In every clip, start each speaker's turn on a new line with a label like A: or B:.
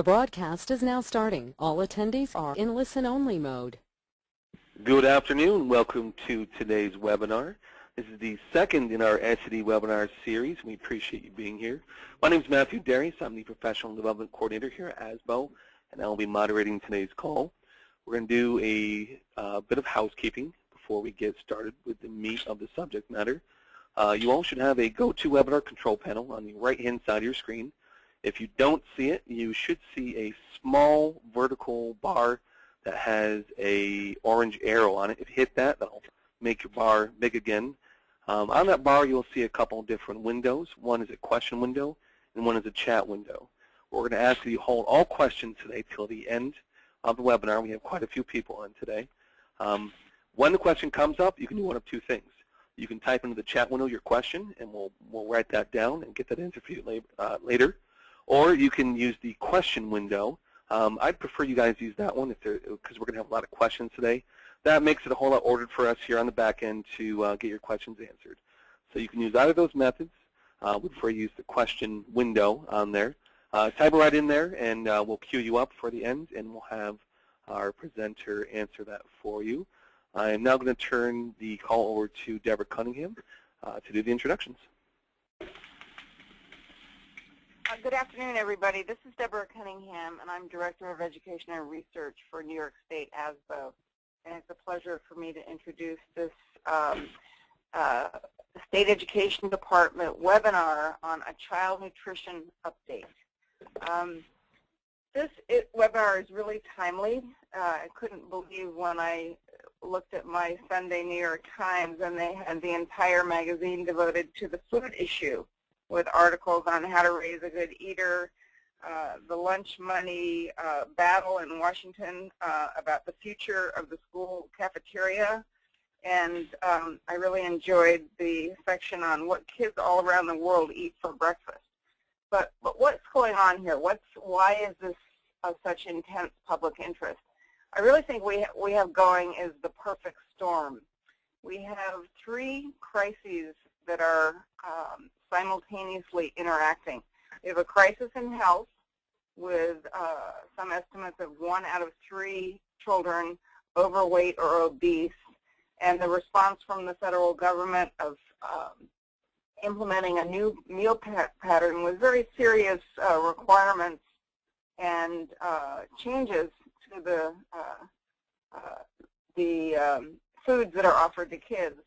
A: The broadcast is now starting. All attendees are in listen-only mode.
B: Good afternoon. Welcome to today's webinar. This is the second in our SED webinar series. We appreciate you being here. My name is Matthew Darius. I'm the Professional Development Coordinator here at ASBO, and I'll be moderating today's call. We're going to do a bit of housekeeping before we get started with the meat of the subject matter. You all should have a GoToWebinar control panel on the right-hand side of your screen. If you don't see it, you should see a small vertical bar that has a orange arrow on it. If you hit that, that'll make your bar big again. On that bar, you'll see a couple different windows. One is a question window, and one is a chat window. We're going to ask that you hold all questions today till the end of the webinar. We have quite a few people on today. When the question comes up, you can do one of two things. You can type into the chat window your question, and we'll write that down and get that answer for you later. Or you can use the question window. I'd prefer you guys use that one because we're going to have a lot of questions today. That makes it a whole lot ordered for us here on the back end to get your questions answered. So you can use either of those methods. We prefer you use the question window on there. Type it right in there, and we'll queue you up for the end, and we'll have our presenter answer that for you. I am now going to turn the call over to Deborah Cunningham to do the introductions.
C: Good afternoon, everybody. This is Deborah Cunningham, and I'm Director of Education and Research for New York State ASBO. And it's a pleasure for me to introduce this State Education Department webinar on a child nutrition update. This webinar is really timely. I couldn't believe when I looked at my Sunday New York Times and they had the entire magazine devoted to the food issue, with articles on how to raise a good eater, the lunch money battle in Washington about the future of the school cafeteria. And I really enjoyed the section on what kids all around the world eat for breakfast. But what's going on here? Why is this of such intense public interest? I really think we have going is the perfect storm. We have three crises that are simultaneously interacting. We have a crisis in health with some estimates of 1 out of 3 children overweight or obese, and the response from the federal government of implementing a new meal pattern with very serious requirements and changes to the foods that are offered to kids.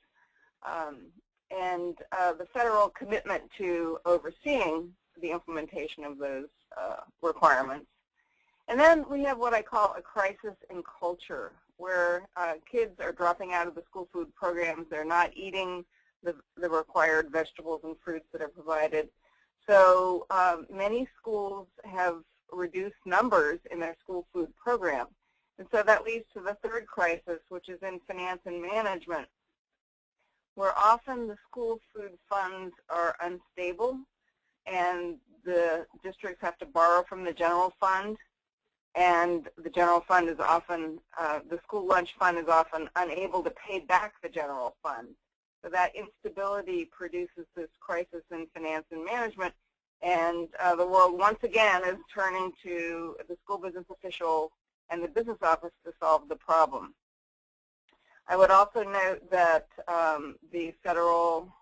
C: And the federal commitment to overseeing the implementation of those requirements. And then we have what I call a crisis in culture, where kids are dropping out of the school food programs. They're not eating the required vegetables and fruits that are provided. So many schools have reduced numbers in their school food program. And so that leads to the third crisis, which is in finance and management, where often the school food funds are unstable and the districts have to borrow from the general fund, and the general fund is often, the school lunch fund is often unable to pay back the general fund. So that instability produces this crisis in finance and management, and the world once again is turning to the school business official and the business office to solve the problem. I would also note that the federal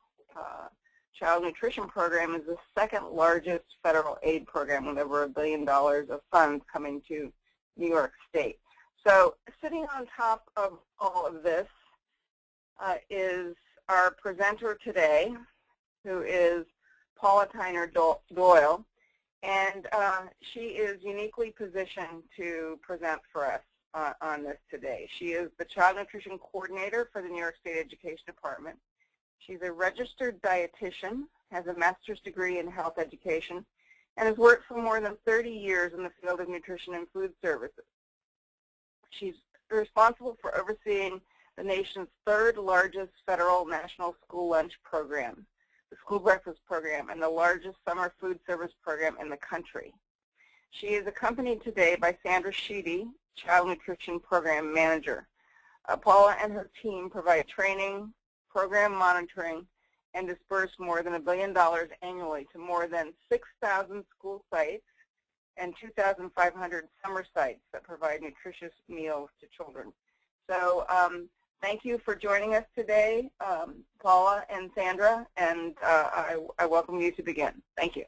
C: child nutrition program is the second largest federal aid program with over $1 billion of funds coming to New York State. So sitting on top of all of this is our presenter today, who is Paula Tyner Doyle, and she is uniquely positioned to present for us on this today. She is the Child Nutrition Coordinator for the New York State Education Department. She's a registered dietitian, has a master's degree in health education, and has worked for more than 30 years in the field of nutrition and food services. She's responsible for overseeing the nation's third largest federal national school lunch program, the school breakfast program, and the largest summer food service program in the country. She is accompanied today by Sandra Sheedy, Child Nutrition Program Manager. Paula and her team provide training, program monitoring, and disperse more than $1 billion annually to more than 6,000 school sites and 2,500 summer sites that provide nutritious meals to children. So thank you for joining us today, Paula and Sandra, and I welcome you to begin. Thank you.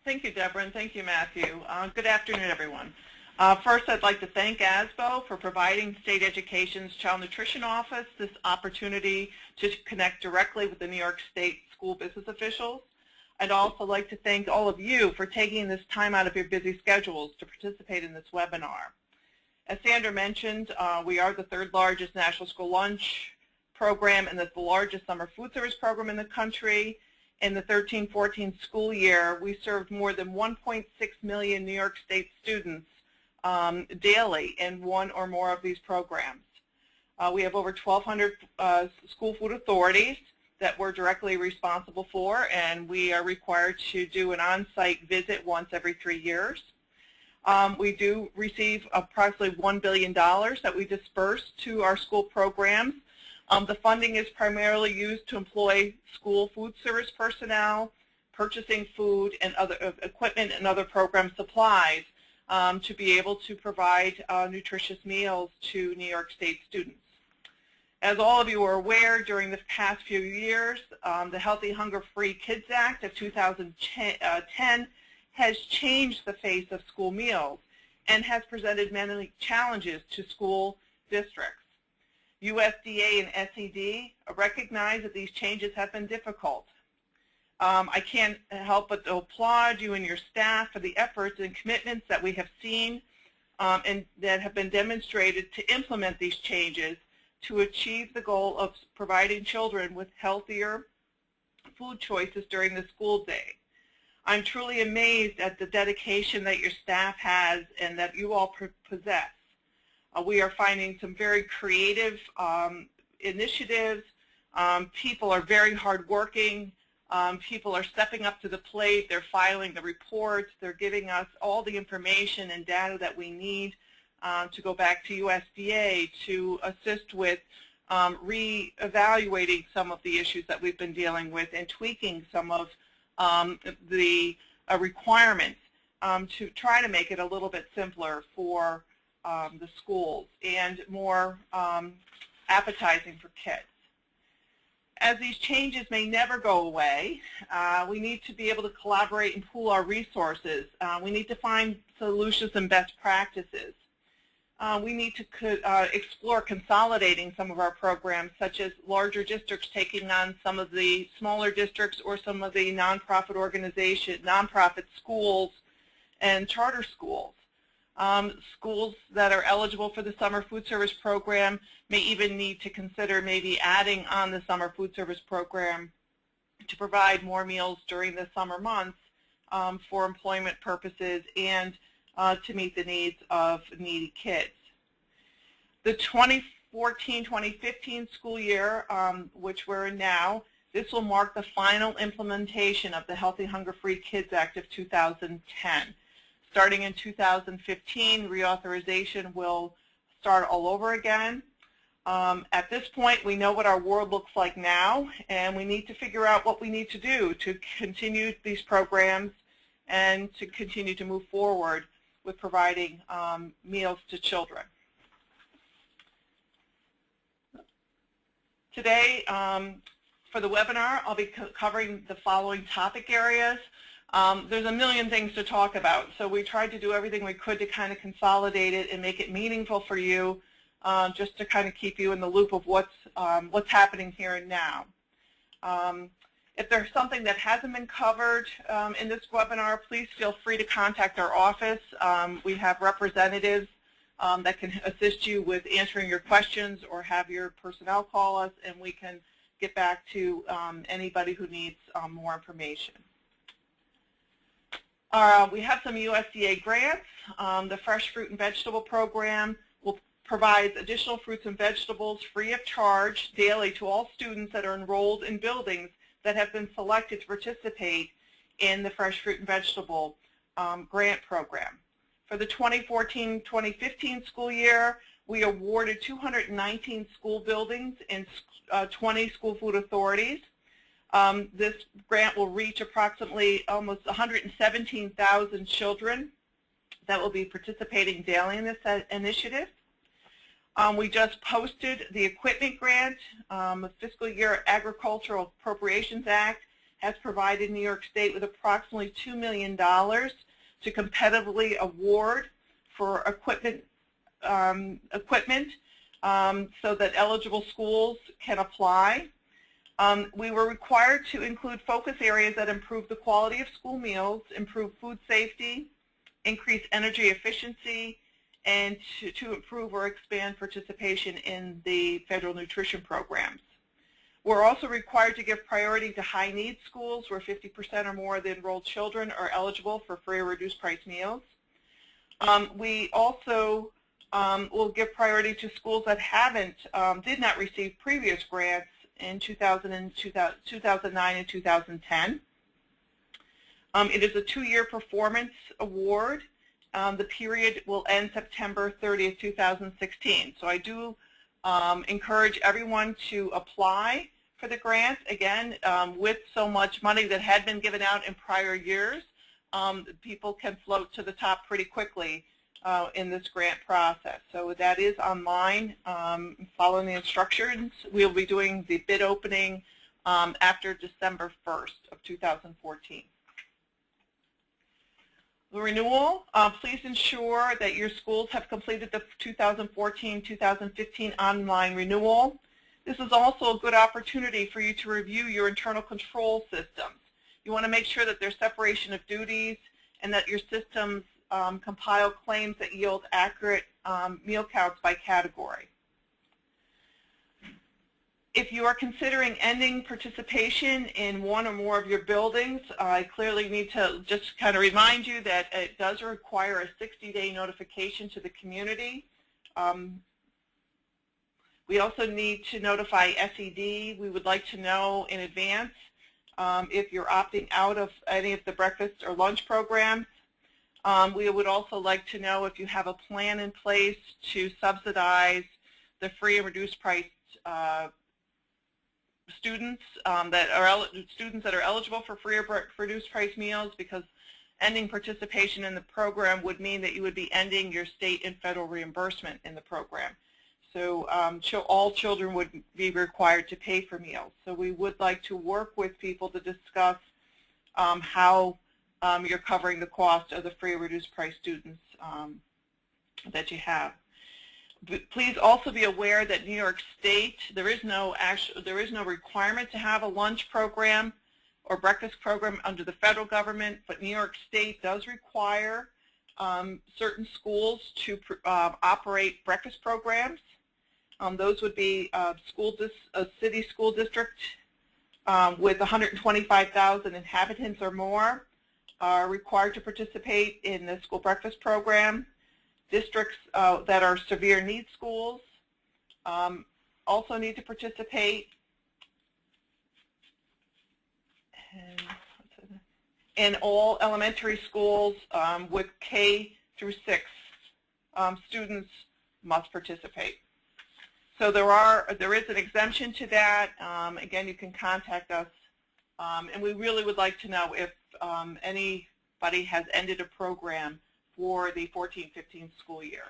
D: Thank you, Deborah, and thank you, Matthew. Good afternoon, everyone. First, I'd like to thank ASBO for providing State Education's Child Nutrition Office this opportunity to connect directly with the New York State school business officials. I'd also like to thank all of you for taking this time out of your busy schedules to participate in this webinar. As Sandra mentioned, we are the third largest national school lunch program and the largest summer food service program in the country. In the 13-14 school year, we served more than 1.6 million New York State students daily in one or more of these programs. We have over 1,200 school food authorities that we're directly responsible for, and we are required to do an on-site visit once every 3 years. We do receive approximately $1 billion that we disperse to our school programs. The funding is primarily used to employ school food service personnel, purchasing food and other equipment and other program supplies to be able to provide nutritious meals to New York State students. As all of you are aware, during the past few years, the Healthy Hunger-Free Kids Act of 2010 has changed the face of school meals and has presented many challenges to school districts. USDA and SED recognize that these changes have been difficult. I can't help but to applaud you and your staff for the efforts and commitments that we have seen and that have been demonstrated to implement these changes to achieve the goal of providing children with healthier food choices during the school day. I'm truly amazed at the dedication that your staff has and that you all possess. We are finding some very creative initiatives. People are very hardworking. People are stepping up to the plate. They're filing the reports. They're giving us all the information and data that we need to go back to USDA to assist with re-evaluating some of the issues that we've been dealing with and tweaking some of the requirements to try to make it a little bit simpler for the schools and more appetizing for kids. As these changes may never go away, we need to be able to collaborate and pool our resources. We need to find solutions and best practices. We need to explore consolidating some of our programs, such as larger districts taking on some of the smaller districts or some of the nonprofit organizations, nonprofit schools, and charter schools. Schools that are eligible for the summer food service program may even need to consider maybe adding on the summer food service program to provide more meals during the summer months for employment purposes and to meet the needs of needy kids. The 2014-2015 school year, which we're in now, this will mark the final implementation of the Healthy Hunger-Free Kids Act of 2010. Starting in 2015, reauthorization will start all over again. At this point, we know what our world looks like now, and we need to figure out what we need to do to continue these programs and to continue to move forward with providing meals to children. Today, for the webinar, I'll be covering the following topic areas. There's a million things to talk about, so we tried to do everything we could to kind of consolidate it and make it meaningful for you, just to kind of keep you in the loop of what's happening here and now. If there's something that hasn't been covered in this webinar, please feel free to contact our office. We have representatives that can assist you with answering your questions or have your personnel call us, and we can get back to anybody who needs more information. We have some USDA grants. The Fresh Fruit and Vegetable Program will provide additional fruits and vegetables free of charge daily to all students that are enrolled in buildings that have been selected to participate in the Fresh Fruit and Vegetable grant program. For the 2014-2015 school year, we awarded 219 school buildings in 20 school food authorities. This grant will reach approximately almost 117,000 children that will be participating daily in this initiative. We just posted the equipment grant. The Fiscal Year Agricultural Appropriations Act has provided New York State with approximately $2 million to competitively award for equipment, so that eligible schools can apply. We were required to include focus areas that improve the quality of school meals, improve food safety, increase energy efficiency, and to improve or expand participation in the federal nutrition programs. We're also required to give priority to high-need schools where 50% or more of the enrolled children are eligible for free or reduced price meals. We also will give priority to schools that did not receive previous grants in 2009 and 2010. It is a 2-year performance award. The period will end September 30th, 2016. So I do encourage everyone to apply for the grant. Again, with so much money that had been given out in prior years, people can float to the top pretty quickly in this grant process. So that is online. Following the instructions, we'll be doing the bid opening after December 1st of 2014. The renewal, please ensure that your schools have completed the 2014-2015 online renewal. This is also a good opportunity for you to review your internal control systems. You want to make sure that there's separation of duties and that your systems compile claims that yield accurate meal counts by category. If you are considering ending participation in one or more of your buildings, I clearly need to just kind of remind you that it does require a 60-day notification to the community. We also need to notify SED. We would like to know in advance if you're opting out of any of the breakfast or lunch programs. We would also like to know if you have a plan in place to subsidize the free and reduced price students that are eligible for free or reduced price meals, because ending participation in the program would mean that you would be ending your state and federal reimbursement in the program. So all children would be required to pay for meals. So we would like to work with people to discuss how you're covering the cost of the free or reduced price students that you have. Please also be aware that New York State, there is no requirement to have a lunch program or breakfast program under the federal government, but New York State does require certain schools to operate breakfast programs. Those would be a city school district with 125,000 inhabitants or more are required to participate in the school breakfast program. Districts that are severe needs schools also need to participate. And all elementary schools with K through 6 students must participate. So there is an exemption to that. Again, you can contact us, and we really would like to know if anybody has ended a program for the 14-15 school year.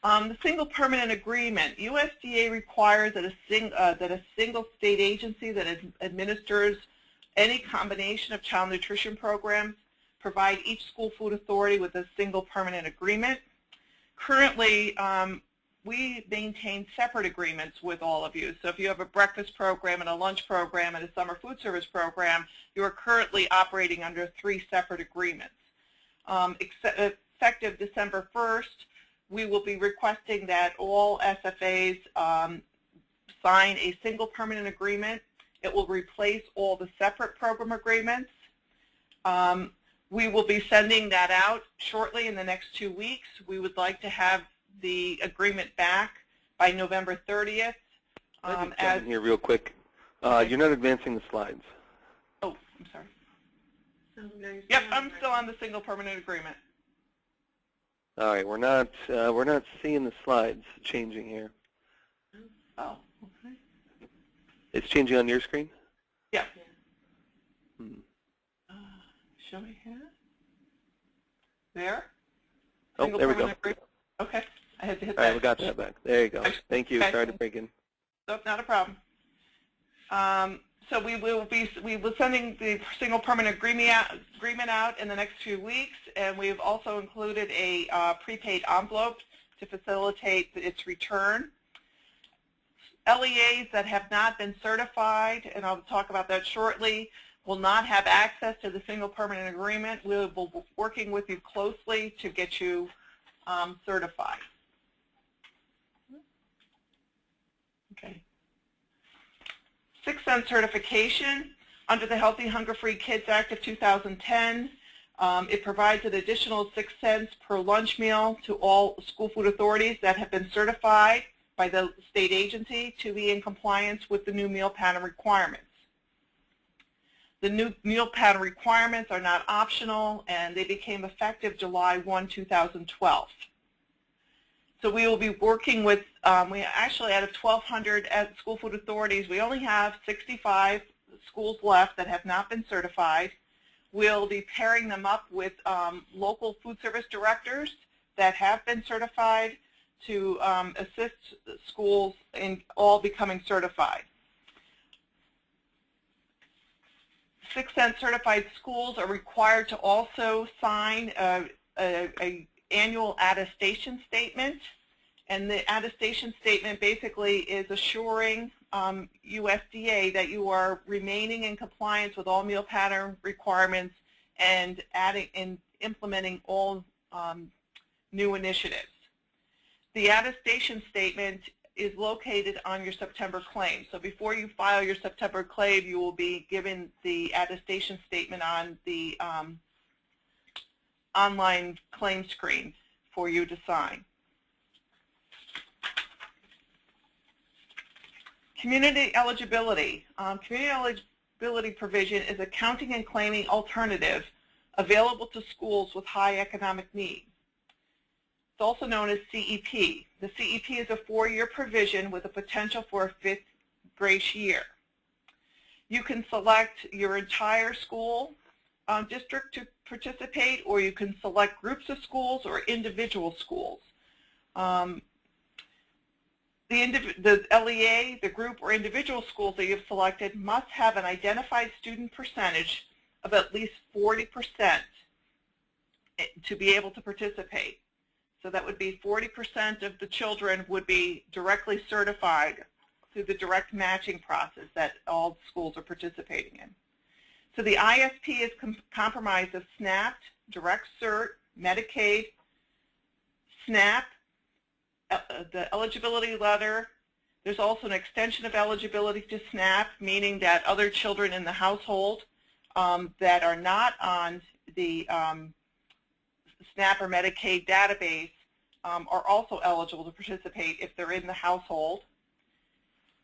D: The single permanent agreement. USDA requires that a single state agency that administers any combination of child nutrition programs provide each school food authority with a single permanent agreement. Currently, we maintain separate agreements with all of you. So if you have a breakfast program and a lunch program and a summer food service program, you are currently operating under 3 separate agreements. Effective December 1st, we will be requesting that all SFAs sign a single permanent agreement. It will replace all the separate program agreements. We will be sending that out shortly in the next 2 weeks. We would like to have the agreement back by November 30th.
B: Let me jump in here real quick. You're not advancing the slides.
D: Oh, I'm sorry. Yep, I'm still on the single permanent agreement.
B: All right, we're not seeing the slides changing here.
D: Oh, okay.
B: It's changing on your screen?
D: Yeah. Show me here. There?
B: Oh, there we go.
D: Okay. I had to hit
B: All
D: that.
B: right, we got that back. There you go. Thank you.
D: Okay.
B: Sorry to break in.
D: Nope, not a problem. So we will sending the single permanent agreement out in the next few weeks, and we've also included a prepaid envelope to facilitate its return. LEAs that have not been certified, and I'll talk about that shortly, will not have access to the single permanent agreement. We will be working with you closely to get you certified. Okay. 6 cent certification under the Healthy Hunger-Free Kids Act of 2010. It provides an additional 6 cents per lunch meal to all school food authorities that have been certified by the state agency to be in compliance with the new meal pattern requirements. The new meal pattern requirements are not optional, and they became effective July 1, 2012. So we will be working with, we actually out of 1,200 at school food authorities, we only have 65 schools left that have not been certified. We'll be pairing them up with local food service directors that have been certified to assist schools in all becoming certified. 6 cent certified schools are required to also sign a annual attestation statement, and the attestation statement basically is assuring USDA that you are remaining in compliance with all meal pattern requirements and adding and implementing all new initiatives. The attestation statement is located on your September claim. So before you file your September claim, you will be given the attestation statement on the online claim screen for you to sign. Community eligibility. Community eligibility provision is a counting and claiming alternative available to schools with high economic need. It's also known as CEP. The CEP is a 4-year provision with a potential for a 5th grace year. You can select your entire school district to participate, or you can select groups of schools or individual schools. The LEA, the group or individual schools that you've selected must have an identified student percentage of at least 40% to be able to participate. So that would be 40% of the children would be directly certified through the direct matching process that all schools are participating in. So the ISP is comprised of SNAP, Direct Cert, Medicaid, SNAP, the eligibility letter. There's also an extension of eligibility to SNAP, meaning that other children in the household that are not on the SNAP or Medicaid database are also eligible to participate if they're in the household.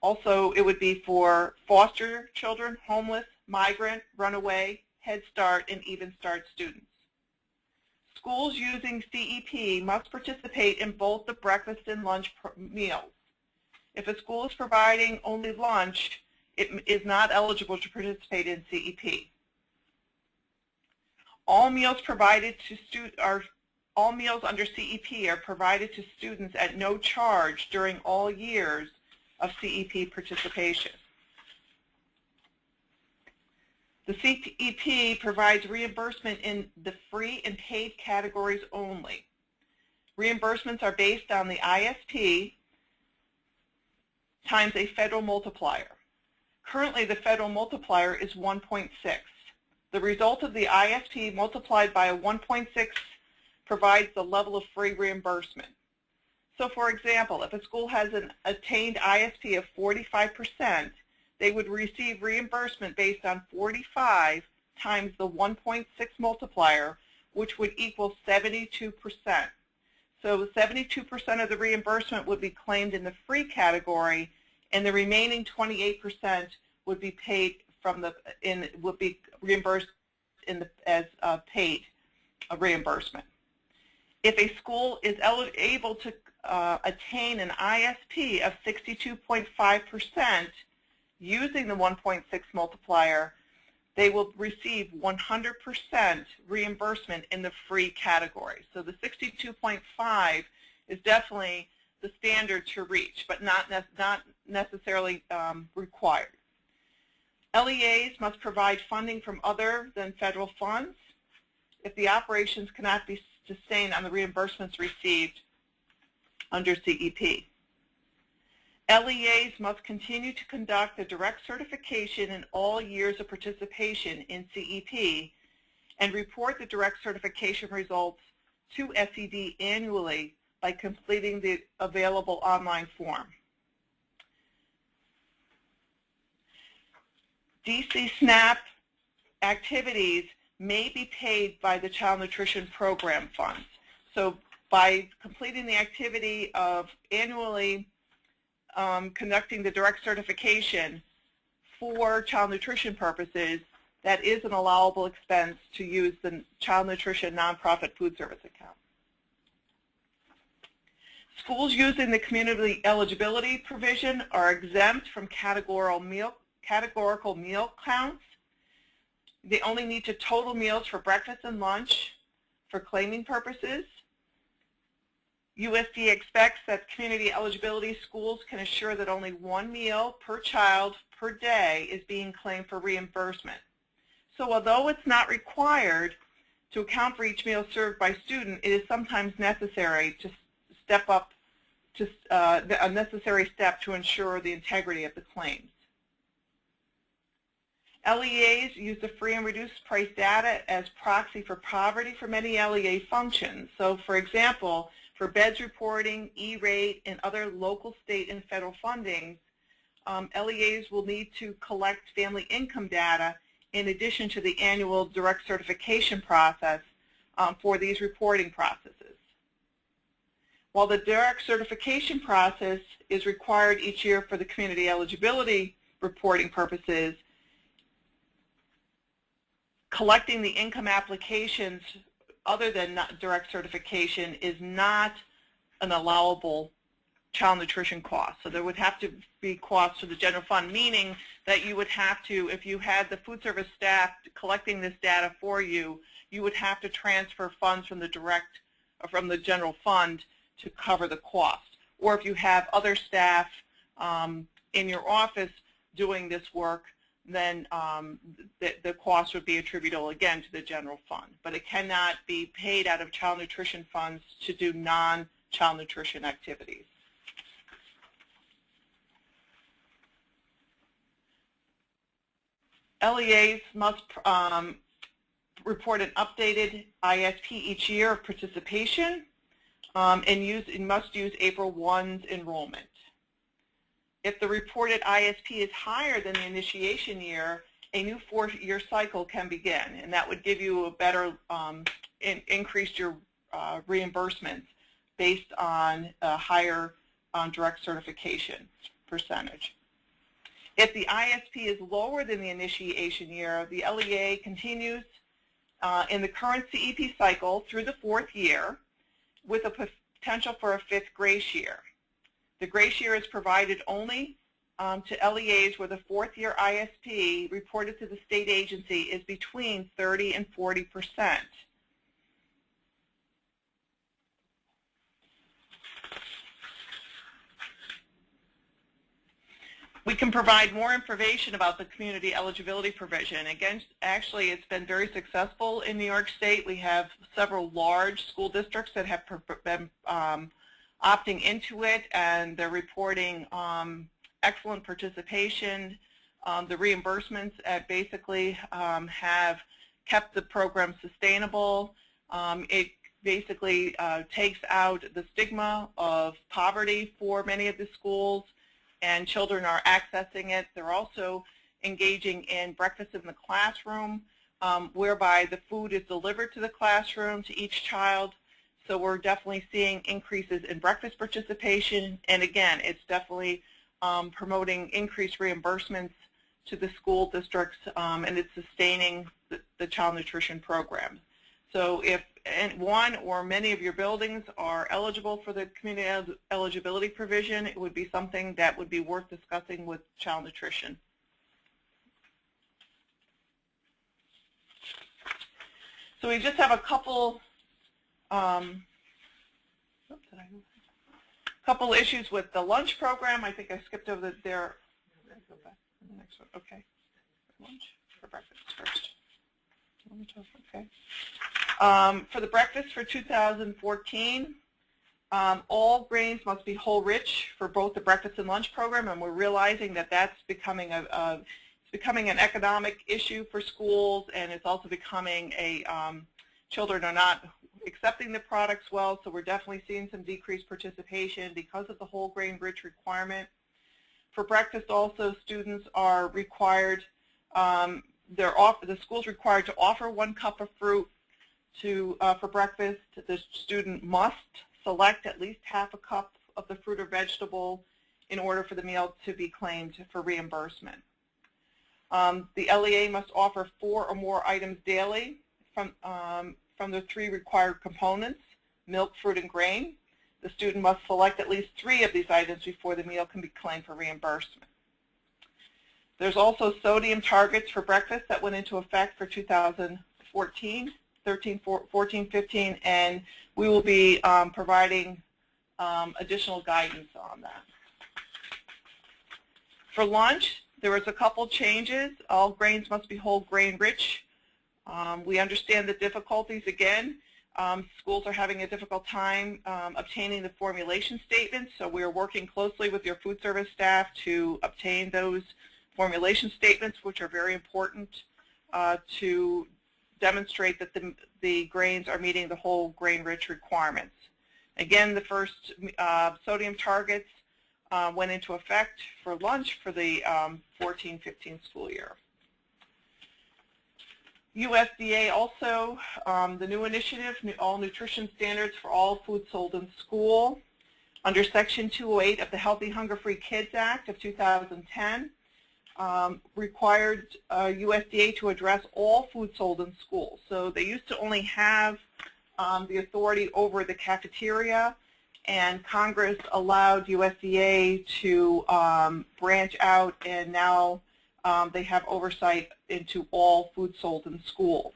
D: Also, it would be for foster children, homeless, migrant, runaway, Head Start, and Even Start students. Schools using CEP must participate in both the breakfast and lunch meals. If a school is providing only lunch, it is not eligible to participate in CEP. All meals provided to all meals under CEP are provided to students at no charge during all years of CEP participation. The CEP provides reimbursement in the free and paid categories only. Reimbursements are based on the ISP times a federal multiplier. Currently, the federal multiplier is 1.6. The result of the ISP multiplied by a 1.6 provides the level of free reimbursement. So, for example, if a school has an attained ISP of 45%, they would receive reimbursement based on 45 times the 1.6 multiplier, which would equal 72%. So 72% of the reimbursement would be claimed in the free category, and the remaining 28% would be paid from the would be reimbursed in the as paid reimbursement. If a school is able to attain an ISP of 62.5%, using the 1.6 multiplier, they will receive 100% reimbursement in the free category. So the 62.5 is definitely the standard to reach, but not necessarily required. LEAs must provide funding from other than federal funds if the operations cannot be sustained on the reimbursements received under CEP. LEAs must continue to conduct a direct certification in all years of participation in CEP and report the direct certification results to SED annually by completing the available online form. DC SNAP activities may be paid by the Child Nutrition Program funds. So by completing the activity of annually conducting the direct certification for child nutrition purposes, that is an allowable expense to use the Child Nutrition Nonprofit Food Service account. Schools using the community eligibility provision are exempt from categorical meal counts. They only need to total meals for breakfast and lunch for claiming purposes. USD expects that community eligibility schools can assure that only one meal per child per day is being claimed for reimbursement. So although it's not required to account for each meal served by student, it is sometimes necessary to step up to a necessary step to ensure the integrity of the claims. LEAs use the free and reduced price data as proxy for poverty for many LEA functions. So for example, for beds reporting, E-rate, and other local, state, and federal fundings, LEAs will need to collect family income data in addition to the annual direct certification process for these reporting processes. While the direct certification process is required each year for the community eligibility reporting purposes, collecting the income applications other than direct certification is not an allowable child nutrition cost. So there would have to be costs to the general fund, meaning that you would have to, if you had the food service staff collecting this data for you, you would have to transfer funds from the general fund to cover the cost. Or if you have other staff in your office doing this work, then the cost would be attributable again to the general fund. But it cannot be paid out of child nutrition funds to do non-child nutrition activities. LEAs must report an updated ISP each year of participation and must use April 1's enrollment. If the reported ISP is higher than the initiation year, a new 4-year cycle can begin, and that would give you a better, increase your reimbursements based on a higher direct certification percentage. If the ISP is lower than the initiation year, the LEA continues in the current CEP cycle through the 4th year with a potential for a 5th grace year. The grace year is provided only to LEAs where the 4th year ISP reported to the state agency is between 30 and 40%. We can provide more information about the community eligibility provision. Again, actually, it's been very successful in New York State. We have several large school districts that have been opting into it, and they're reporting excellent participation. The reimbursements basically have kept the program sustainable. It basically takes out the stigma of poverty for many of the schools, and children are accessing it. They're also engaging in breakfast in the classroom, whereby the food is delivered to the classroom to each child. So we're definitely seeing increases in breakfast participation, and again, it's definitely promoting increased reimbursements to the school districts, and it's sustaining the child nutrition program. So if one or many of your buildings are eligible for the community eligibility provision, it would be something that would be worth discussing with child nutrition. So we just have a couple issues with the lunch program. I think I skipped over there. Go back to the next one. Okay. Lunch for breakfast first. Okay. For the breakfast for 2014, all grains must be whole rich for both the breakfast and lunch program, and we're realizing that that's becoming an economic issue for schools, and it's also becoming children are not accepting the products well, so we're definitely seeing some decreased participation because of the whole grain rich requirement. For breakfast also, students are required, the school's required to offer 1 cup of fruit for breakfast. The student must select at least half a cup of the fruit or vegetable in order for the meal to be claimed for reimbursement. The LEA must offer 4 or more items daily from the 3 required components, milk, fruit, and grain. The student must select at least 3 of these items before the meal can be claimed for reimbursement. There's also sodium targets for breakfast that went into effect for 2014, 14, 15, and we will be providing additional guidance on that. For lunch, there was a couple changes. All grains must be whole grain rich. We understand the difficulties again. Schools are having a difficult time obtaining the formulation statements, so we are working closely with your food service staff to obtain those formulation statements, which are very important to demonstrate that the grains are meeting the whole grain rich requirements. Again, the first sodium targets went into effect for lunch for the 14-15 school year. USDA also, the new initiative, all nutrition standards for all food sold in school. Under Section 208 of the Healthy Hunger-Free Kids Act of 2010, required USDA to address all food sold in schools. So they used to only have the authority over the cafeteria, and Congress allowed USDA to branch out, and now they have oversight into all food sold in school.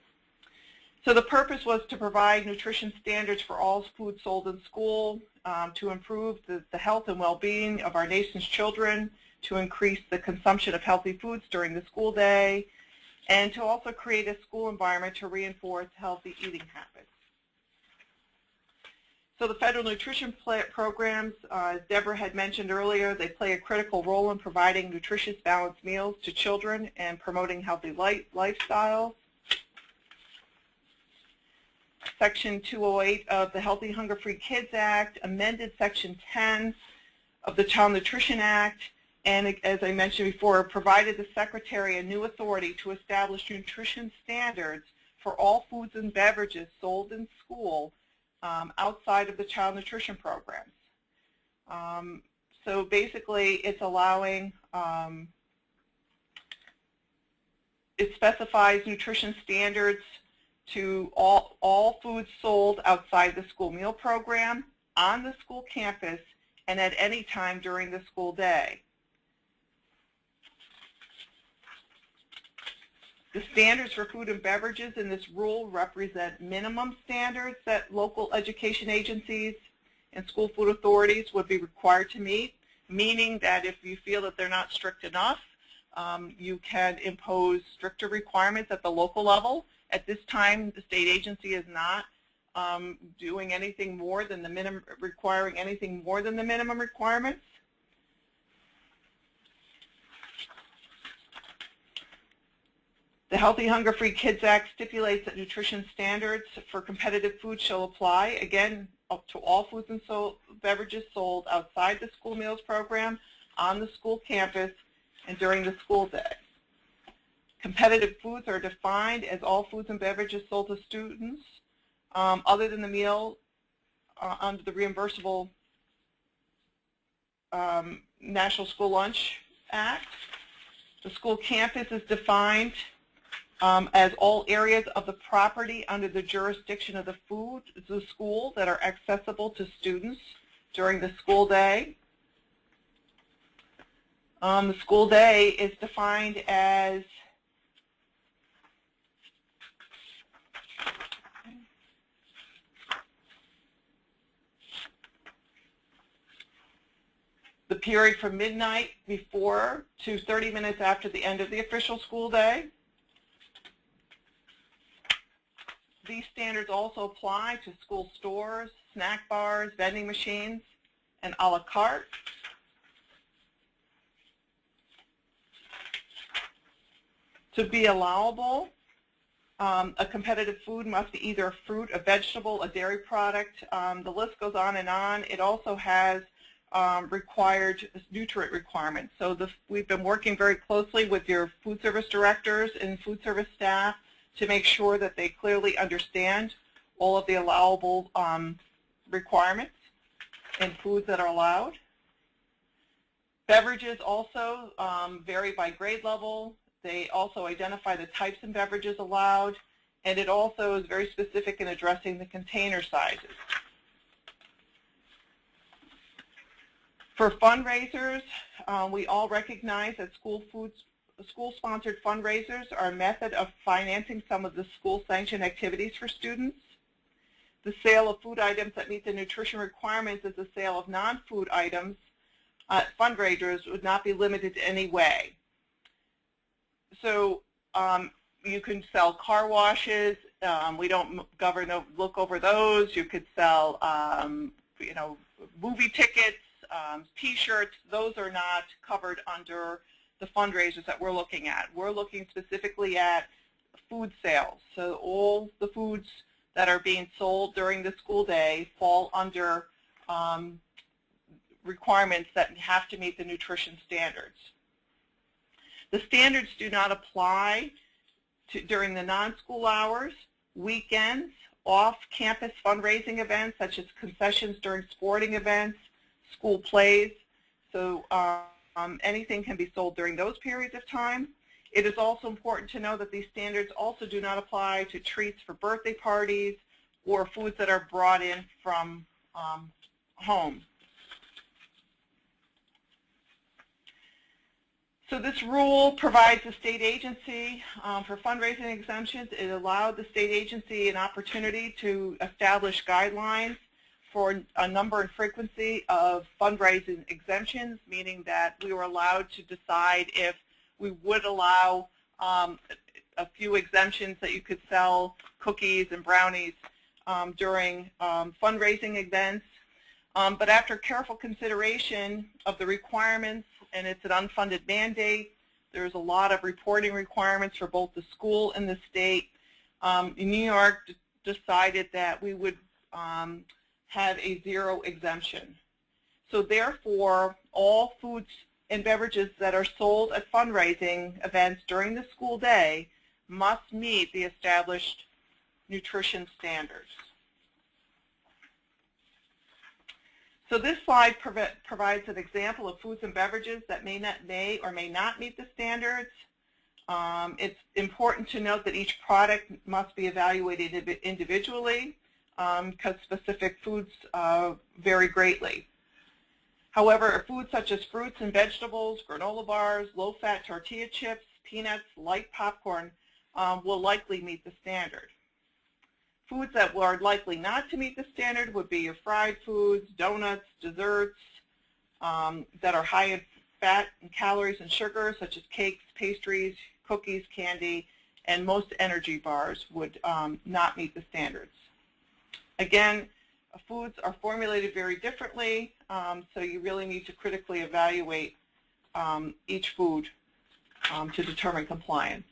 D: So the purpose was to provide nutrition standards for all food sold in school, to improve the health and well-being of our nation's children, to increase the consumption of healthy foods during the school day, and to also create a school environment to reinforce healthy eating habits. So the federal nutrition programs, as Deborah had mentioned earlier, they play a critical role in providing nutritious, balanced meals to children and promoting healthy lifestyles. Section 208 of the Healthy Hunger-Free Kids Act amended Section 10 of the Child Nutrition Act, and as I mentioned before, provided the Secretary a new authority to establish nutrition standards for all foods and beverages sold in school outside of the child nutrition programs. So basically it's allowing, it specifies nutrition standards to all foods sold outside the school meal program, on the school campus, and at any time during the school day. The standards for food and beverages in this rule represent minimum standards that local education agencies and school food authorities would be required to meet, meaning that if you feel that they're not strict enough, you can impose stricter requirements at the local level. At this time, the state agency is not doing anything more than the minimum, requiring anything more than the minimum requirements. The Healthy Hunger-Free Kids Act stipulates that nutrition standards for competitive food shall apply, again, up to all foods and beverages sold outside the school meals program, on the school campus, and during the school day. Competitive foods are defined as all foods and beverages sold to students other than the meal under the reimbursable National School Lunch Act. The school campus is defined as all areas of the property under the jurisdiction of the school that are accessible to students during the school day. The school day is defined as the period from midnight before to 30 minutes after the end of the official school day. These standards also apply to school stores, snack bars, vending machines, and a la carte. To be allowable, a competitive food must be either a fruit, a vegetable, a dairy product. The list goes on and on. It also has required nutrient requirements. So we've been working very closely with your food service directors and food service staff to make sure that they clearly understand all of the allowable requirements in foods that are allowed. Beverages also vary by grade level. They also identify the types of beverages allowed, and it also is very specific in addressing the container sizes. For fundraisers, we all recognize that school-sponsored fundraisers are a method of financing some of the school-sanctioned activities for students. The sale of food items that meet the nutrition requirements as the sale of non-food items. Fundraisers would not be limited in any way. So you can sell car washes. We don't look over those. You could sell, movie tickets, T-shirts. Those are not covered under the fundraisers that we're looking at. We're looking specifically at food sales. So all the foods that are being sold during the school day fall under requirements that have to meet the nutrition standards. The standards do not apply during the non-school hours, weekends, off-campus fundraising events such as concessions during sporting events, school plays. So anything can be sold during those periods of time. It is also important to know that these standards also do not apply to treats for birthday parties or foods that are brought in from home. So this rule provides the state agency for fundraising exemptions. It allowed the state agency an opportunity to establish guidelines for a number and frequency of fundraising exemptions, meaning that we were allowed to decide if we would allow a few exemptions that you could sell cookies and brownies during fundraising events. But after careful consideration of the requirements, and it's an unfunded mandate, there's a lot of reporting requirements for both the school and the state. New York decided that we would have a zero exemption. So therefore, all foods and beverages that are sold at fundraising events during the school day must meet the established nutrition standards. So this slide provides an example of foods and beverages that may or may not meet the standards. It's important to note that each product must be evaluated individually because specific foods vary greatly. However, foods such as fruits and vegetables, granola bars, low-fat tortilla chips, peanuts, light popcorn will likely meet the standard. Foods that are likely not to meet the standard would be your fried foods, donuts, desserts that are high in fat and calories and sugar, such as cakes, pastries, cookies, candy, and most energy bars would not meet the standards. Again, foods are formulated very differently, so you really need to critically evaluate each food to determine compliance.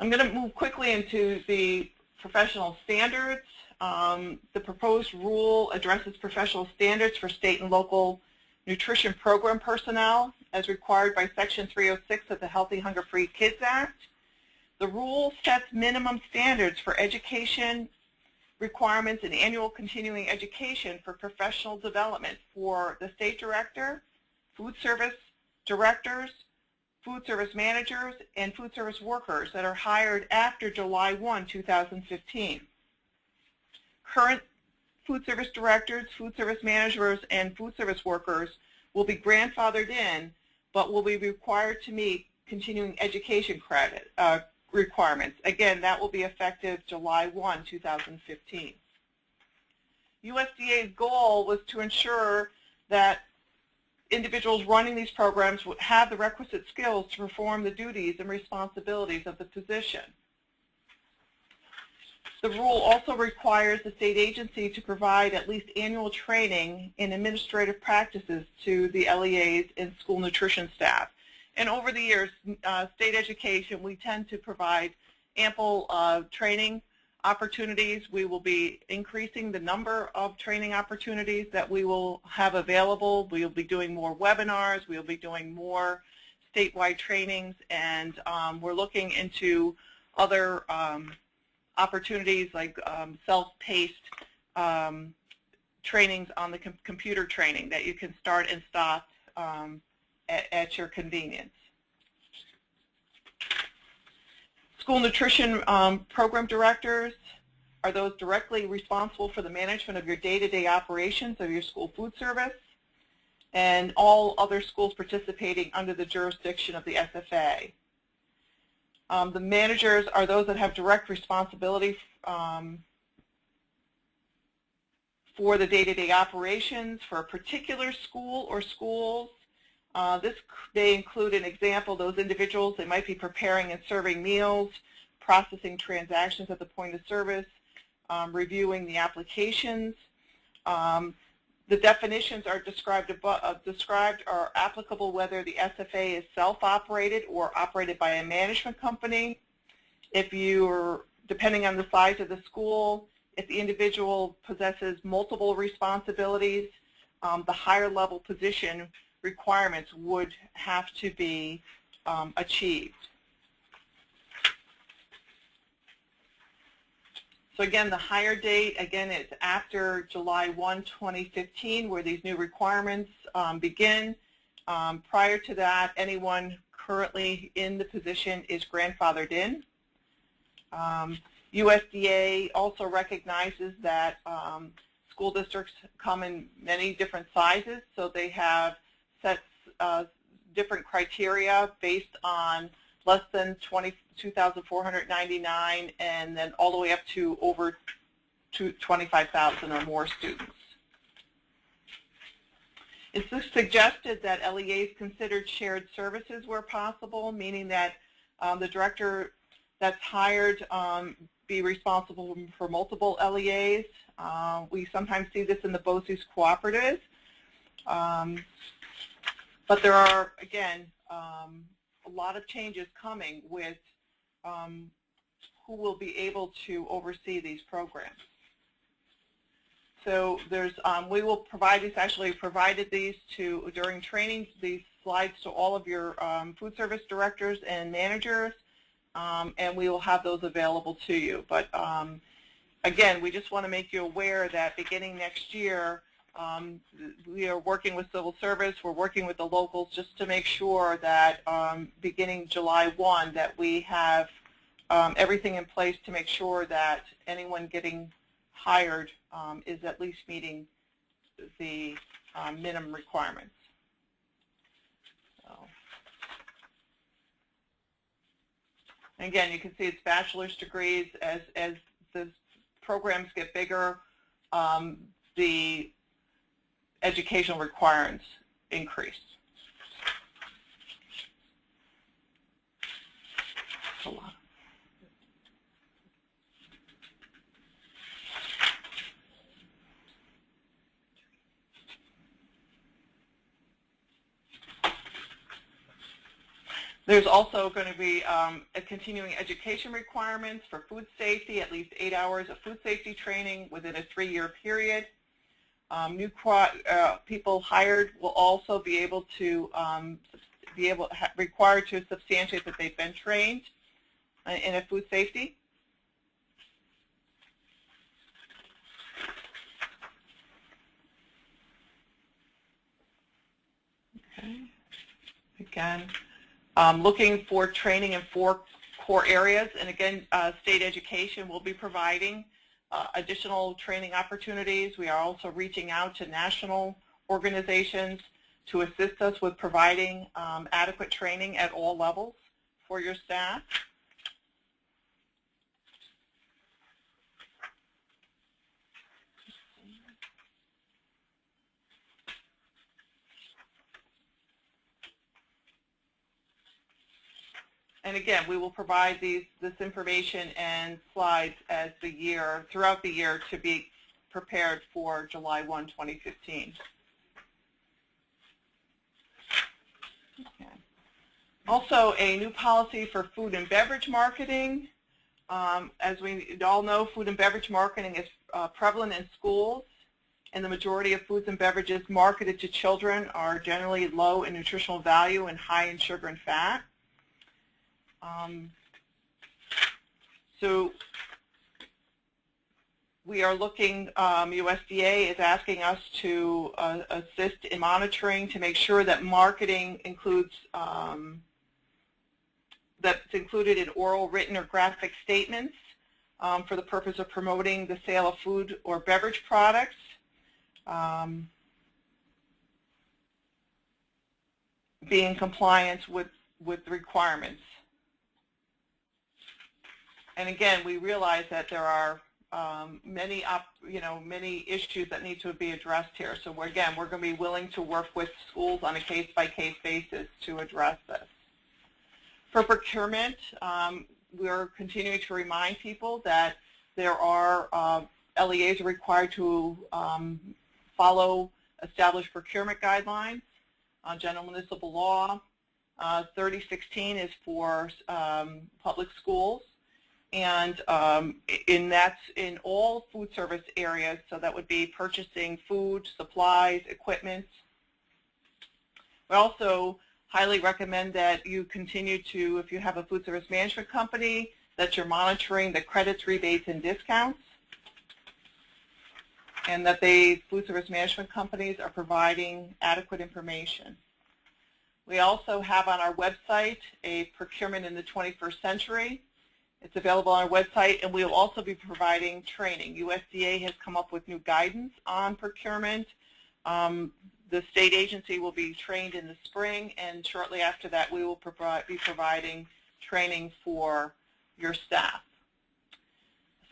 D: I'm going to move quickly into the professional standards. The proposed rule addresses professional standards for state and local nutrition program personnel as required by Section 306 of the Healthy Hunger-Free Kids Act. The rule sets minimum standards for education requirements and annual continuing education for professional development for the state director, food service directors, food service managers and food service workers that are hired after July 1, 2015. Current food service directors, food service managers, and food service workers will be grandfathered in, but will be required to meet continuing education credit requirements. Again, that will be effective July 1, 2015. USDA's goal was to ensure that individuals running these programs would have the requisite skills to perform the duties and responsibilities of the position. The rule also requires the state agency to provide at least annual training in administrative practices to the LEAs and school nutrition staff. And over the years, state education, we tend to provide ample training opportunities. We will be increasing the number of training opportunities that we will have available. We will be doing more webinars. We will be doing more statewide trainings, and we're looking into other opportunities like self-paced trainings on the computer training that you can start and stop at your convenience. School nutrition program directors are those directly responsible for the management of your day-to-day operations of your school food service and all other schools participating under the jurisdiction of the SFA. The managers are those that have direct responsibility for the day-to-day operations for a particular school or schools. This may include an example, those individuals, they might be preparing and serving meals, processing transactions at the point of service, reviewing the applications. The definitions are described are applicable whether the SFA is self-operated or operated by a management company. If you're, depending on the size of the school, if the individual possesses multiple responsibilities, the higher level position requirements would have to be achieved. So again, the hire date, again, it's after July 1, 2015, where these new requirements begin. Prior to that, anyone currently in the position is grandfathered in. USDA also recognizes that school districts come in many different sizes, so they have set different criteria based on less than 22,499 and then all the way up to over 25,000 or more students. It's suggested that LEAs considered shared services where possible, meaning that the director that's hired be responsible for multiple LEAs. We sometimes see this in the BOCES cooperatives. But there are, again, a lot of changes coming with who will be able to oversee these programs. So there's, we will provide these, actually provided these to, during training, these slides to all of your food service directors and managers, and we will have those available to you. But again, we just want to make you aware that beginning next year, we are working with civil service, we're working with the locals just to make sure that beginning July 1 that we have everything in place to make sure that anyone getting hired is at least meeting the minimum requirements. So, again, you can see it's bachelor's degrees. As the programs get bigger, the educational requirements increase. That's a lot. There's also going to be a continuing education requirements for food safety, at least 8 hours of food safety training within a 3-year period. New people hired will also be able to required to substantiate that they've been trained in a food safety. Okay. Again, Looking for training in 4 core areas, and again, state education will be providing additional training opportunities. We are also reaching out to national organizations to assist us with providing adequate training at all levels for your staff. And again, we will provide this information and slides as throughout the year to be prepared for July 1, 2015. Okay. Also, a new policy for food and beverage marketing. As we all know, food and beverage marketing is prevalent in schools, and the majority of foods and beverages marketed to children are generally low in nutritional value and high in sugar and fat. So we are looking, USDA is asking us to assist in monitoring to make sure that marketing includes, that's included in oral, written, or graphic statements for the purpose of promoting the sale of food or beverage products. Be in compliance with the requirements. And again, we realize that there are many issues that need to be addressed here. So we're going to be willing to work with schools on a case-by-case basis to address this. For procurement, we're continuing to remind people that there are LEAs are required to follow established procurement guidelines. General Municipal Law 3016 is for public schools. And that's in all food service areas, so that would be purchasing food, supplies, equipment. We also highly recommend that you continue to, if you have a food service management company, that you're monitoring the credits, rebates, and discounts, and that the food service management companies are providing adequate information. We also have on our website a procurement in the 21st century. It's available on our website, and we will also be providing training. USDA has come up with new guidance on procurement. The state agency will be trained in the spring, and shortly after that we will be providing training for your staff.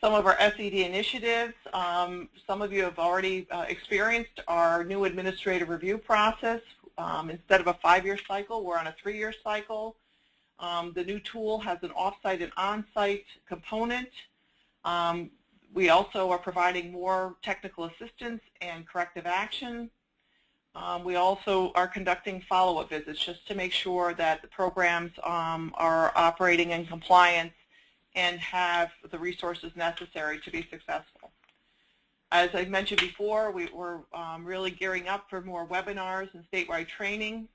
D: Some of our SED initiatives, some of you have already experienced our new administrative review process. Instead of a 5-year cycle, we're on a 3-year cycle. The new tool has an off-site and on-site component. We also are providing more technical assistance and corrective action. We also are conducting follow-up visits just to make sure that the programs are operating in compliance and have the resources necessary to be successful. As I mentioned before, we're really gearing up for more webinars and statewide training.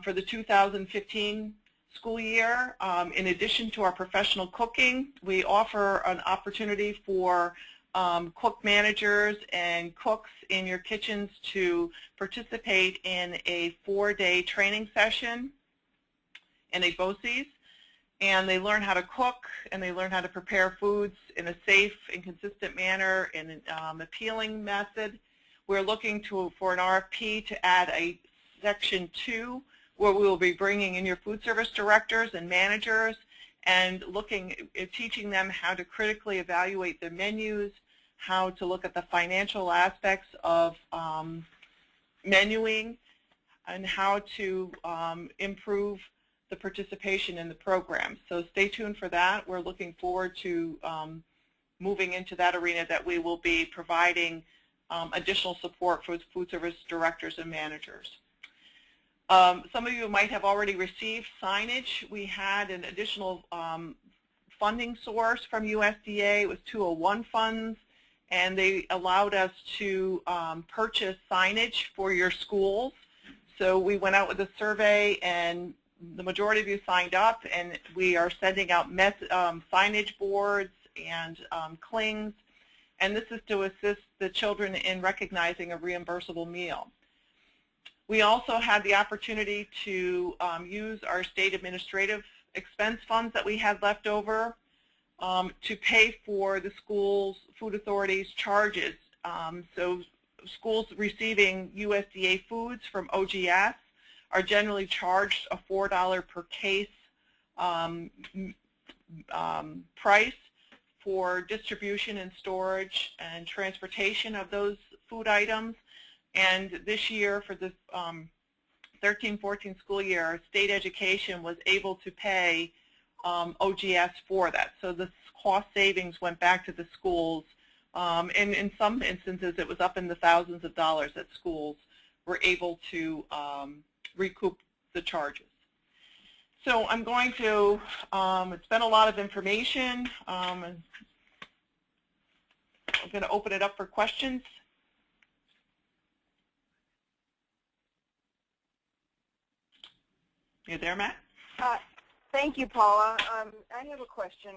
D: For the 2015 school year, in addition to our professional cooking, we offer an opportunity for cook managers and cooks in your kitchens to participate in a 4-day training session in a BOCES, and they learn how to cook and they learn how to prepare foods in a safe and consistent manner in an appealing method. We're looking for an RFP to add a section 2 where we will be bringing in your food service directors and managers and teaching them how to critically evaluate their menus, how to look at the financial aspects of menuing, and how to improve the participation in the program. So stay tuned for that. We're looking forward to moving into that arena, that we will be providing additional support for food service directors and managers. Some of you might have already received signage. We had an additional funding source from USDA. It was 201 funds, and they allowed us to purchase signage for your schools. So we went out with a survey, and the majority of you signed up, and we are sending out signage boards and clings, and this is to assist the children in recognizing a reimbursable meal. We also had the opportunity to use our state administrative expense funds that we had left over to pay for the school's food authority's charges. So schools receiving USDA foods from OGS are generally charged a $4 per case price for distribution and storage and transportation of those food items. And this year, for the 13-14 school year, state education was able to pay OGS for that. So the cost savings went back to the schools. And in some instances, it was up in the thousands of dollars that schools were able to recoup the charges. So I'm going to, it's been a lot of information. I'm going to open it up for questions. You there, Matt?
C: Thank you, Paula. I have a question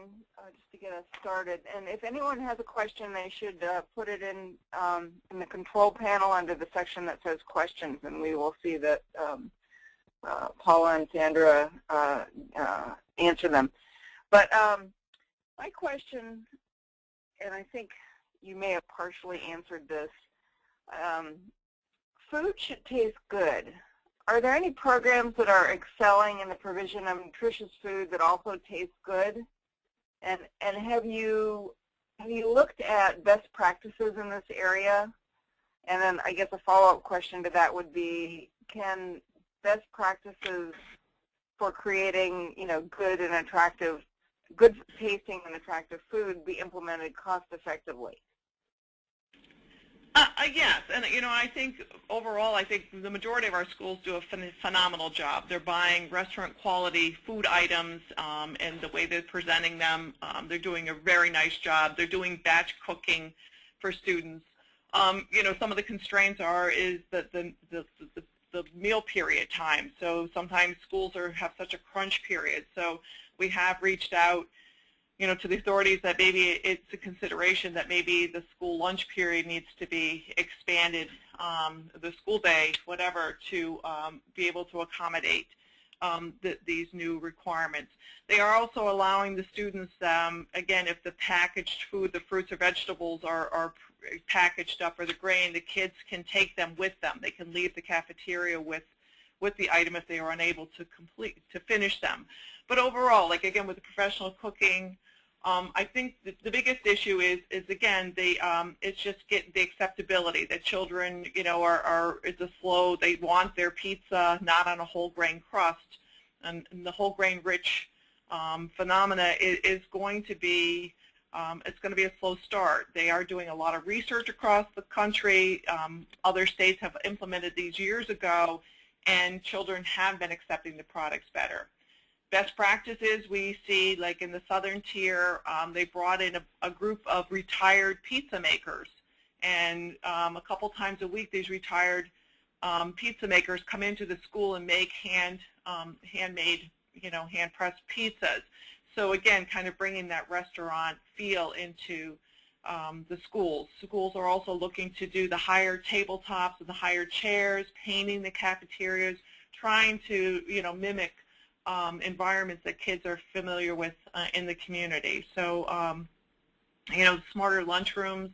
C: just to get us started. And if anyone has a question, they should put it in the control panel under the section that says questions, and we will see that Paula and Sandra answer them. But my question, and I think you may have partially answered this, food should taste good. Are there any programs that are excelling in the provision of nutritious food that also tastes good? And have you looked at best practices in this area? And then I guess a follow-up question to that would be, can best practices for creating, good and attractive, good tasting and attractive food be implemented cost effectively?
D: Yes, and I think overall, I think the majority of our schools do a phenomenal job. They're buying restaurant quality food items, and the way they're presenting them, they're doing a very nice job. They're doing batch cooking for students. Some of the constraints is that the meal period time. So sometimes schools have such a crunch period. So we have reached out to the authorities that maybe it's a consideration that maybe the school lunch period needs to be expanded, the school day, whatever, to be able to accommodate these new requirements. They are also allowing the students, again, if the packaged food, the fruits or vegetables are packaged up, or the grain, the kids can take them with them. They can leave the cafeteria with the item if they are unable to finish them. But overall, like again with the professional cooking, I think the biggest issue is again it's just the acceptability that children it's a slow, they want their pizza not on a whole grain crust, and the whole grain rich phenomena is going to be it's going to be a slow start. They are doing a lot of research across the country. Other states have implemented these years ago, and children have been accepting the products better. Best practices we see, like in the southern tier, they brought in a group of retired pizza makers, and a couple times a week these retired pizza makers come into the school and make handmade, hand-pressed pizzas. So again, kind of bringing that restaurant feel into the schools. Schools are also looking to do the higher tabletops and the higher chairs, painting the cafeterias, trying to mimic environments that kids are familiar with in the community. So, smarter lunchrooms.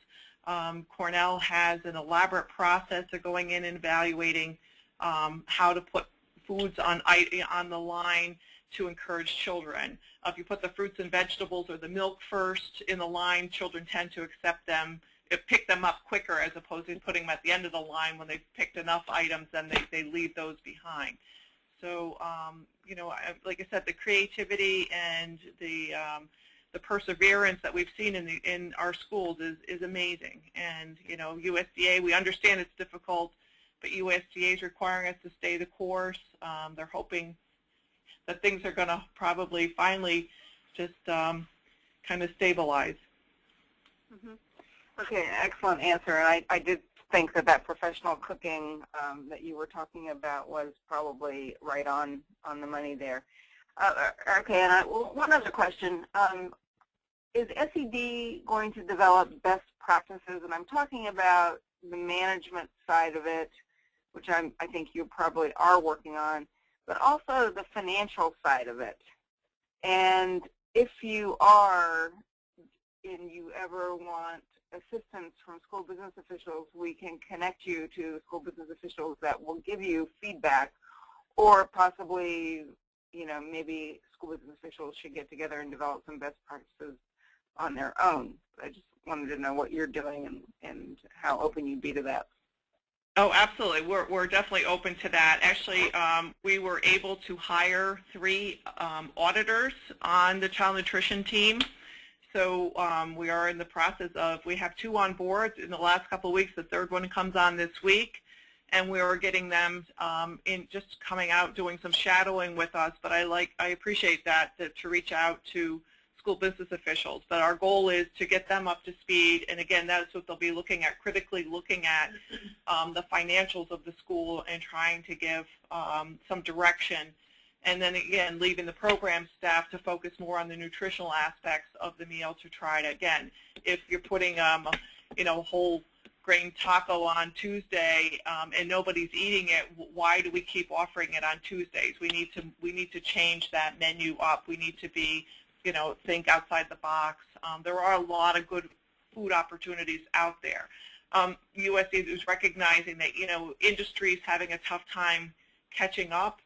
D: Cornell has an elaborate process of going in and evaluating how to put foods on the line to encourage children. If you put the fruits and vegetables or the milk first in the line, children tend to accept them, pick them up quicker, as opposed to putting them at the end of the line. When they've picked enough items, then they leave those behind. So, like I said, the creativity and the perseverance that we've seen in our schools is amazing. And USDA, we understand it's difficult, but USDA is requiring us to stay the course. They're hoping that things are going to probably finally just kind of stabilize.
C: Mm-hmm. Okay, excellent answer. And I did think that professional cooking that you were talking about was probably right on the money there. Okay, and one other question. Is SED going to develop best practices? And I'm talking about the management side of it, which I think you probably are working on, but also the financial side of it. And if you are, and you ever want assistance from school business officials, we can connect you to school business officials that will give you feedback, or possibly, you know, maybe school business officials should get together and develop some best practices on their own. I just wanted to know what you're doing and how open you'd be to that.
D: Oh, absolutely. We're definitely open to that. Actually, we were able to hire 3 auditors on the child nutrition team. So we are in the process of, we have 2 on board in the last couple of weeks. The 3rd one comes on this week. And we are getting them in, just coming out, doing some shadowing with us. But I appreciate that to reach out to school business officials. But our goal is to get them up to speed. And again, that's what they'll be looking at, critically looking at the financials of the school and trying to give some direction. And then again, leaving the program staff to focus more on the nutritional aspects of the meal to try to, again, if you're putting you know, whole grain taco on Tuesday and nobody's eating it, why do we keep offering it on Tuesdays? We need to change that menu up. We need to be, you know, think outside the box. There are a lot of good food opportunities out there. USDA is recognizing that, you know, industry is having a tough time catching up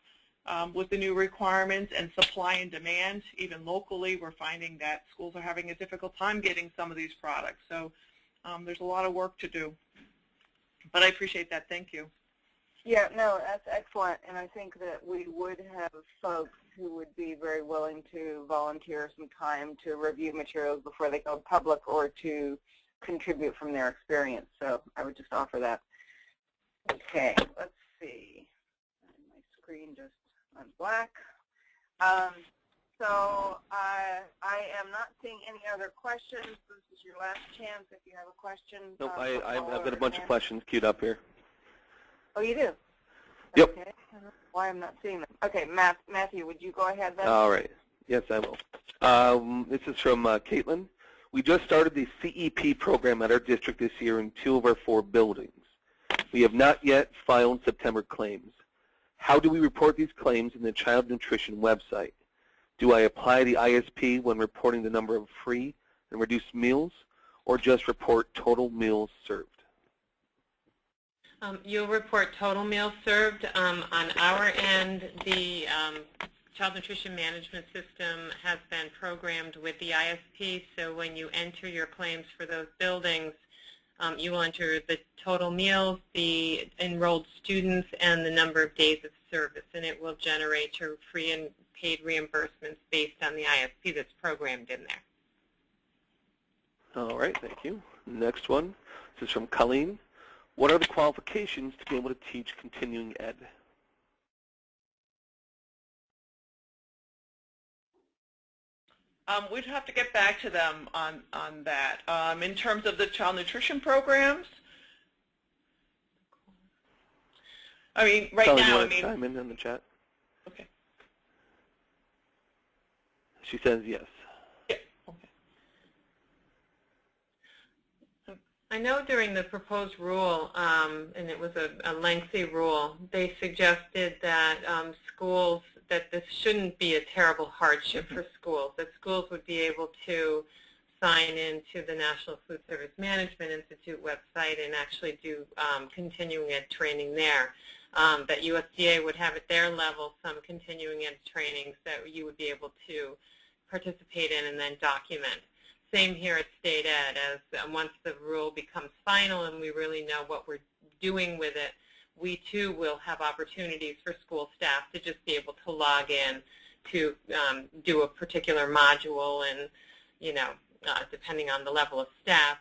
D: with the new requirements, and supply and demand. Even locally, we're finding that schools are having a difficult time getting some of these products. So there's a lot of work to do. But I appreciate that. Thank you.
C: Yeah, no, that's excellent. And I think that we would have folks who would be very willing to volunteer some time to review materials before they go public, or to contribute from their experience. So I would just offer that. Okay, let's see. My screen just went black. So I am not seeing any other questions. This is your last chance if you have a question.
B: Nope, I've got a bunch of questions queued up here.
C: Oh, you do?
B: Yep.
C: Okay. I don't know why I'm not seeing them. Okay, Matthew, would you go ahead then?
B: All right. Yes, I will. This is from Caitlin. We just started the CEP program at our district this year in 2 of our 4 buildings. We have not yet filed September claims. How do we report these claims in the child nutrition website? Do I apply the ISP when reporting the number of free and reduced meals, or just report total meals served?
E: You'll report total meals served. On our end, the child nutrition management system has been programmed with the ISP, so when you enter your claims for those buildings, you will enter the total meals, the enrolled students, and the number of days of service, and it will generate your free and paid reimbursements based on the ISP that's programmed in there.
B: All right, thank you. Next one, this is from Colleen. What are the qualifications to be able to teach continuing ed?
D: We'd have to get back to them on that. In terms of the child nutrition programs, I mean, right
B: Colleen,
D: now,
B: you want to chime in the chat?
D: Okay.
B: She says yes.
D: Yeah. Okay.
E: I know during the proposed rule, and it was a lengthy rule, they suggested that schools, that this shouldn't be a terrible hardship for schools, that schools would be able to sign into the National Food Service Management Institute website and actually do continuing ed training there. That USDA would have at their level some continuing ed trainings that you would be able to participate in and then document. Same here at State Ed, as once the rule becomes final and we really know what we're doing with it, we too will have opportunities for school staff to just be able to log in to do a particular module, and, you know, depending on the level of staff,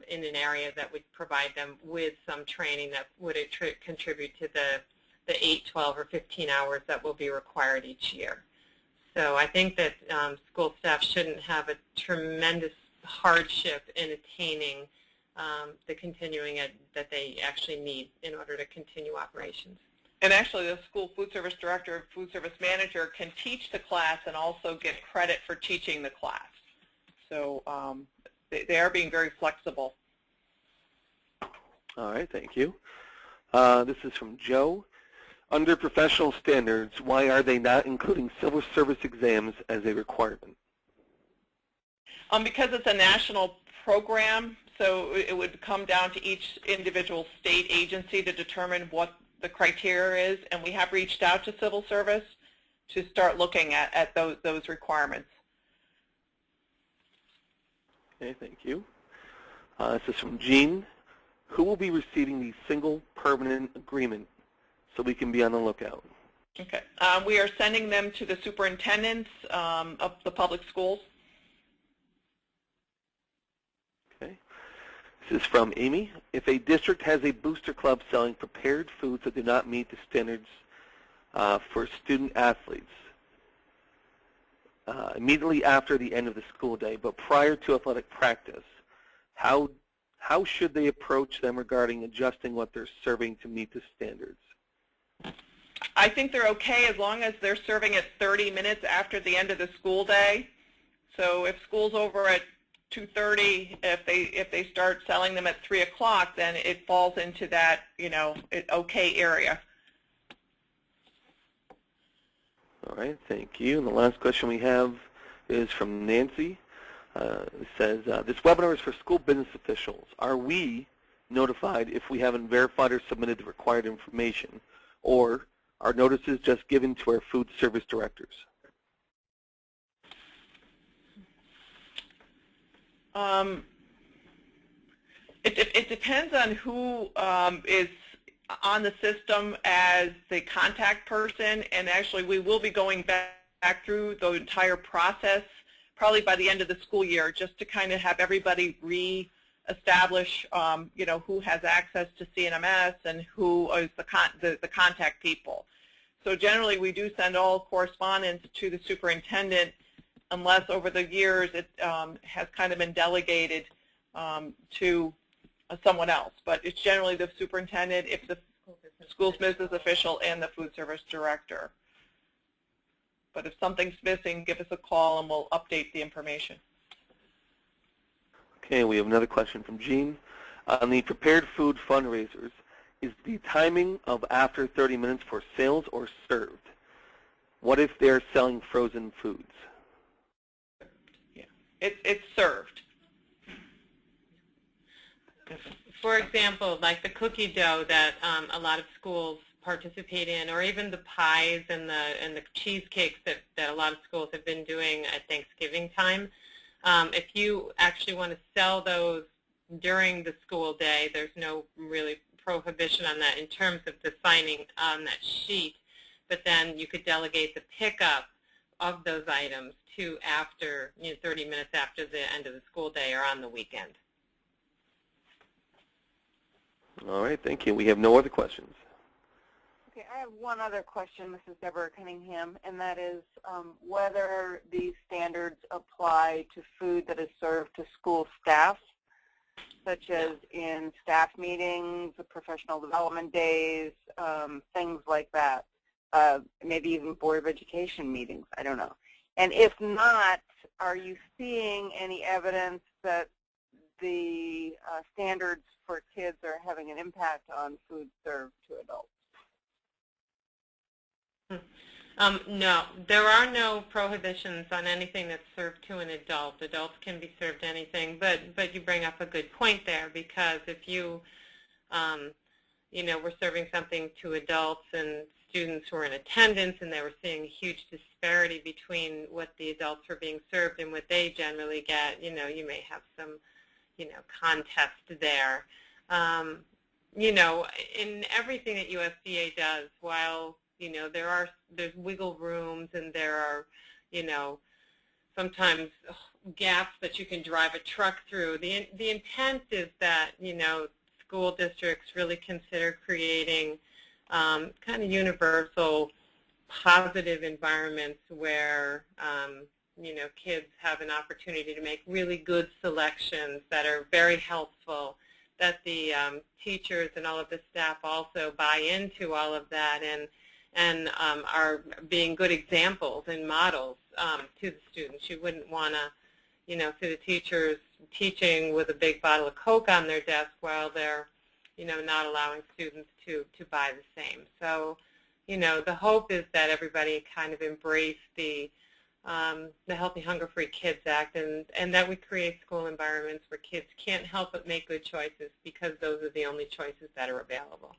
E: in an area that would provide them with some training that would contribute to the 8, 12, or 15 hours that will be required each year. So I think that school staff shouldn't have a tremendous hardship in attaining the continuing ed that they actually need in order to continue operations.
D: And actually, the school food service director and food service manager can teach the class and also get credit for teaching the class. So they are being very flexible.
B: All right, thank you. This is from Joe. Under professional standards, why are they not including civil service exams as a requirement?
D: Because it's a national program, so it would come down to each individual state agency to determine what the criteria is, and we have reached out to civil service to start looking at those requirements.
B: Okay, thank you. This is from Jean. Who will be receiving the single permanent agreement so we can be on the lookout?
D: Okay. We are sending them to the superintendents of the public schools.
B: Okay. This is from Amy. If a district has a booster club selling prepared foods that do not meet the standards for student athletes immediately after the end of the school day, but prior to athletic practice, how should they approach them regarding adjusting what they're serving to meet the standards?
D: I think they're okay as long as they're serving it 30 minutes after the end of the school day. So if school's over at 2:30, if they start selling them at 3 o'clock, then it falls into that, okay area.
B: All right, thank you. And the last question we have is from Nancy. It says, this webinar is for school business officials. Are we notified if we haven't verified or submitted the required information, or are notices just given to our food service directors?
D: It depends on who is on the system as the contact person, and actually we will be going back through the entire process probably by the end of the school year, just to kind of have everybody re-establish, who has access to CNMS and who is the contact people. So generally, we do send all correspondence to the superintendent, unless over the years it has kind of been delegated to someone else. But it's generally the superintendent, if the school business official, and the food service director. But if something's missing, give us a call and we'll update the information.
B: Okay, we have another question from Jean. On the prepared food fundraisers, is the timing of after 30 minutes for sales or served? What if they're selling frozen foods?
D: Yeah, it's served.
E: For example, like the cookie dough that a lot of schools participate in, or even the pies and the cheesecakes that a lot of schools have been doing at Thanksgiving time. If you actually want to sell those during the school day, there's no really prohibition on that in terms of the signing on that sheet, but then you could delegate the pickup of those items to after 30 minutes after the end of the school day or on the weekend.
B: All right, thank you. We have no other questions.
C: Okay, I have one other question, Mrs. Deborah Cunningham, and that is whether these standards apply to food that is served to school staff, such as in staff meetings, professional development days, things like that, maybe even Board of Education meetings, I don't know. And if not, are you seeing any evidence that the standards for kids are having an impact on food served to adults?
E: No, there are no prohibitions on anything that's served to an adult. Adults can be served anything, but you bring up a good point there, because if you, were serving something to adults and students were in attendance and they were seeing a huge disparity between what the adults were being served and what they generally get, you may have some, contest there. In everything that USDA does, while there's wiggle rooms and there are, sometimes gaps that you can drive a truck through. The intent is that, school districts really consider creating kind of universal positive environments where, kids have an opportunity to make really good selections that are very helpful, that the teachers and all of the staff also buy into all of that and are being good examples and models to the students. You wouldn't want to, see the teachers teaching with a big bottle of Coke on their desk while they're, not allowing students to buy the same. So, the hope is that everybody kind of embrace the Healthy Hunger Free Kids Act, and that we create school environments where kids can't help but make good choices because those are the only choices that are available.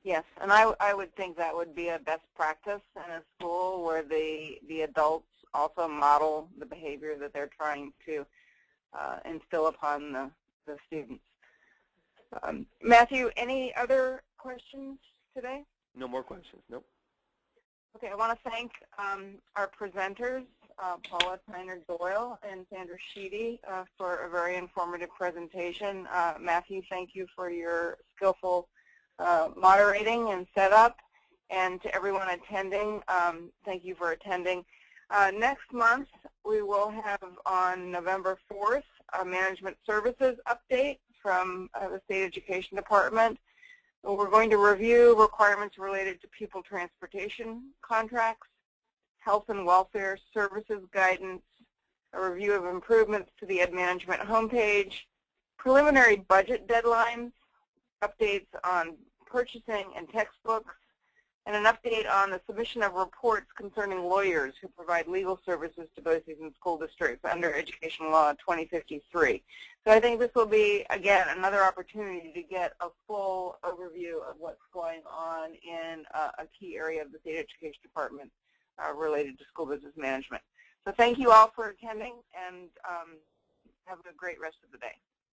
C: Yes, and I would think that would be a best practice in a school where the adults also model the behavior that they're trying to instill upon the students. Matthew, any other questions today?
B: No more questions, nope.
C: Okay, I want to thank our presenters, Paula, Tyner, Doyle, and Sandra Sheedy for a very informative presentation. Matthew, thank you for your skillful moderating and setup. And to everyone attending, thank you for attending. Next month, we will have on November 4th a management services update from the State Education Department. We're going to review requirements related to pupil transportation contracts, health and welfare services guidance, a review of improvements to the Ed Management homepage, preliminary budget deadlines, updates on purchasing and textbooks, and an update on the submission of reports concerning lawyers who provide legal services to BOCES school districts under Education Law 2053. So I think this will be, again, another opportunity to get a full overview of what's going on in a key area of the State Education Department related to school business management. So thank you all for attending, and have a great rest of the day.